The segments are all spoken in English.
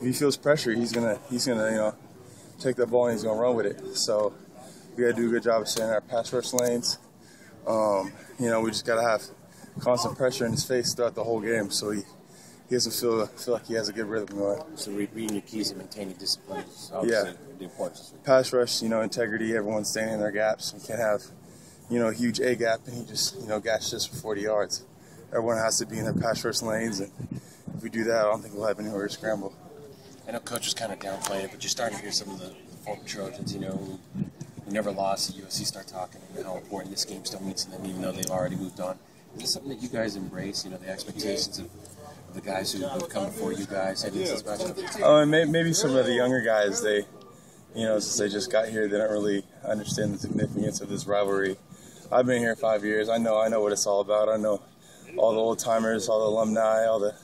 he feels pressure, he's gonna take that ball and he's gonna run with it. So we gotta do a good job of staying in our pass rush lanes. We just gotta have constant pressure in his face throughout the whole game, so he doesn't feel like he has a good rhythm going. So reading your keys and maintaining discipline is obviously the importance. Pass rush, integrity, everyone's staying in their gaps. We can't have, a huge A gap and he just, gash just for 40 yards. Everyone has to be in their pass rush lanes, and if we do that, I don't think we'll have anywhere to scramble. I know Coach is kind of downplaying it, but you're starting to hear some of the former Trojans, who never lost at USC start talking about how important this game still means to them, even though they've already moved on. Is this something that you guys embrace, the expectations of the guys who have come before you guys heading into this matchup? Oh, and maybe some of the younger guys, since they just got here, they don't really understand the significance of this rivalry. I've been here 5 years. I know what it's all about. I know all the old timers, all the alumni, all the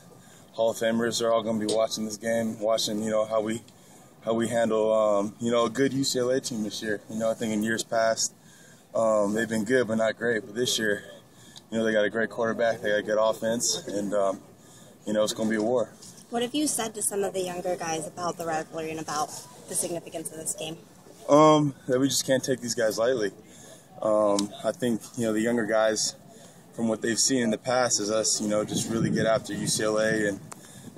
Hall of Famers are all going to be watching this game, watching how we handle a good UCLA team this year. I think in years past they've been good but not great. But this year, they got a great quarterback, they got a good offense, and it's going to be a war. What have you said to some of the younger guys about the rivalry and about the significance of this game? That we just can't take these guys lightly. I think the younger guys, from what they've seen in the past, is us just really get after UCLA, and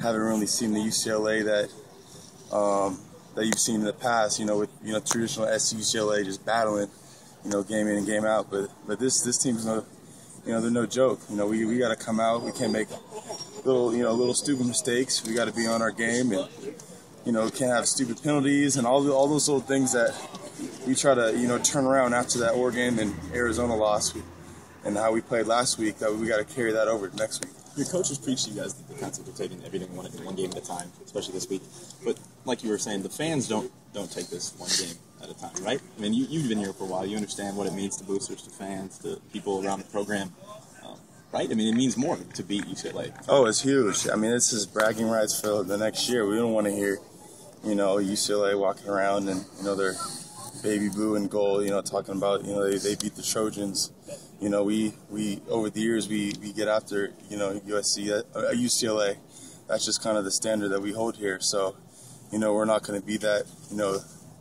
haven't really seen the UCLA that you've seen in the past, with traditional UCLA just battling, game in and game out. But this team's they're no joke. We got to come out. We can't make little stupid mistakes. We got to be on our game, and can't have stupid penalties and all those little things that we try to turn around after that Oregon and Arizona loss, and how we played last week. That we got to carry that over to next week. Your coaches preach to you guys the concept of taking everything one game at a time, especially this week. But like you were saying, the fans don't take this one game at a time, right? I mean, you've been here for a while. You understand what it means to boosters, to fans, to people around the program, right? I mean, it means more to beat UCLA. Oh, it's huge. I mean, this is bragging rights for the next year. We don't want to hear, UCLA walking around and their baby blue and gold, talking about they beat the Trojans. We over the years we get after USC, UCLA. That's just kind of the standard that we hold here. So, we're not going to be that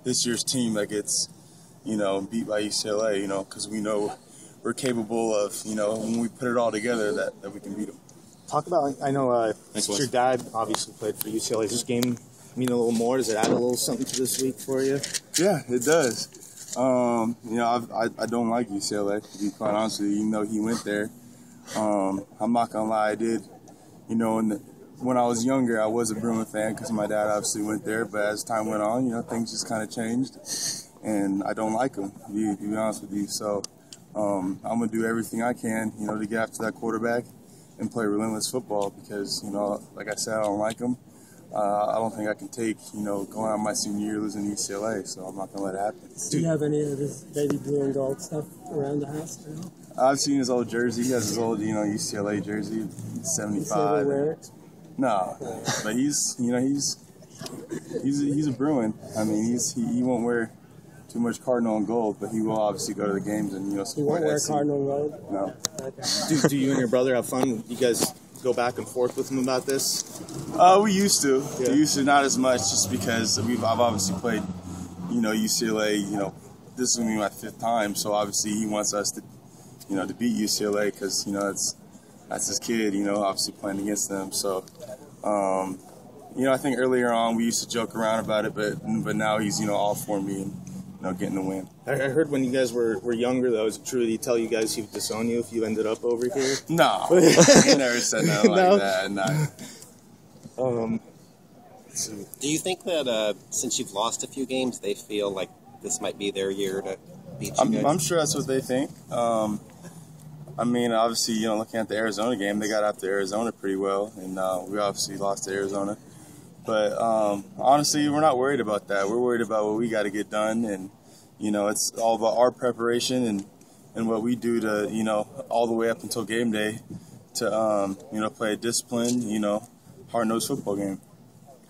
this year's team that gets beat by UCLA. Because we know we're capable of when we put it all together that we can beat them. Talk about, I know your dad obviously played for UCLA. Does this game mean a little more? Does it add a little something to this week for you? Yeah, it does. I don't like UCLA, to be quite honest with you, even though he went there. I'm not going to lie, I did. When I was younger, I was a Bruin fan because my dad obviously went there. But as time went on, things just kind of changed. And I don't like them, to be honest with you. So I'm going to do everything I can, to get after that quarterback and play relentless football because, like I said, I don't like them. I don't think I can take, going out my senior year losing to UCLA, so I'm not going to let it happen. Do you have any of his baby blue and gold stuff around the house? I've seen his old jersey. He has his old, UCLA jersey, 75. Wear it? No, but he's a Bruin. I mean, he won't wear too much Cardinal and gold, but he will obviously go to the games and support. He won't wear SC. Cardinal and gold? No. Okay. Do you and your brother have fun? You guys go back and forth with him about this? We used to. Yeah. We used to, not as much, just because I've obviously played, UCLA. This is going to be my 5th time, so obviously he wants us to, to beat UCLA because that's his kid. Obviously playing against them. So, I think earlier on we used to joke around about it, but now he's all for me and getting the win. I heard when you guys were younger, though, is it true that he tell you guys he would disown you if you ended up over here? No, he never said nothing like that. No. Do you think that since you've lost a few games, they feel like this might be their year to beat you guys? I'm sure that's what they think. Obviously, looking at the Arizona game, they got after Arizona pretty well, and we obviously lost to Arizona. But honestly, we're not worried about that. We're worried about what we got to get done, and it's all about our preparation and what we do to all the way up until game day to play a disciplined, hard-nosed football game.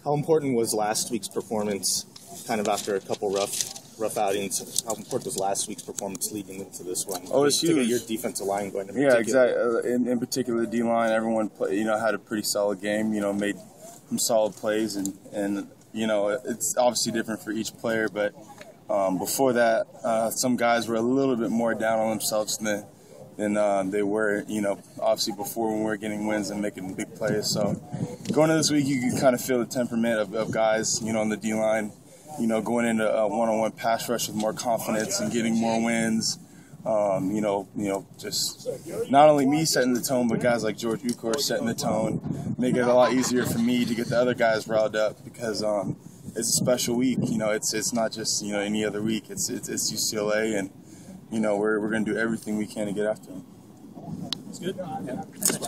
How important was last week's performance, kind of after a couple rough outings? How important was last week's performance leading into this one? Oh, it's huge. To get your defensive line going. Yeah, exactly. In particular, the D-line, everyone had a pretty solid game. Made solid plays, and you know, it's obviously different for each player, but before that, some guys were a little bit more down on themselves than they were, you know, obviously before when we were getting wins and making big plays. So going into this week, you can kind of feel the temperament of guys, you know, on the D-line, you know, going into a one-on-one pass rush with more confidence and getting more wins. You know, just not only me setting the tone, but guys like George Ukor setting the tone, make it a lot easier for me to get the other guys riled up because it's a special week. You know, it's not just, you know, any other week. It's UCLA, and you know we're going to do everything we can to get after them. It's good. Yeah. Thanks.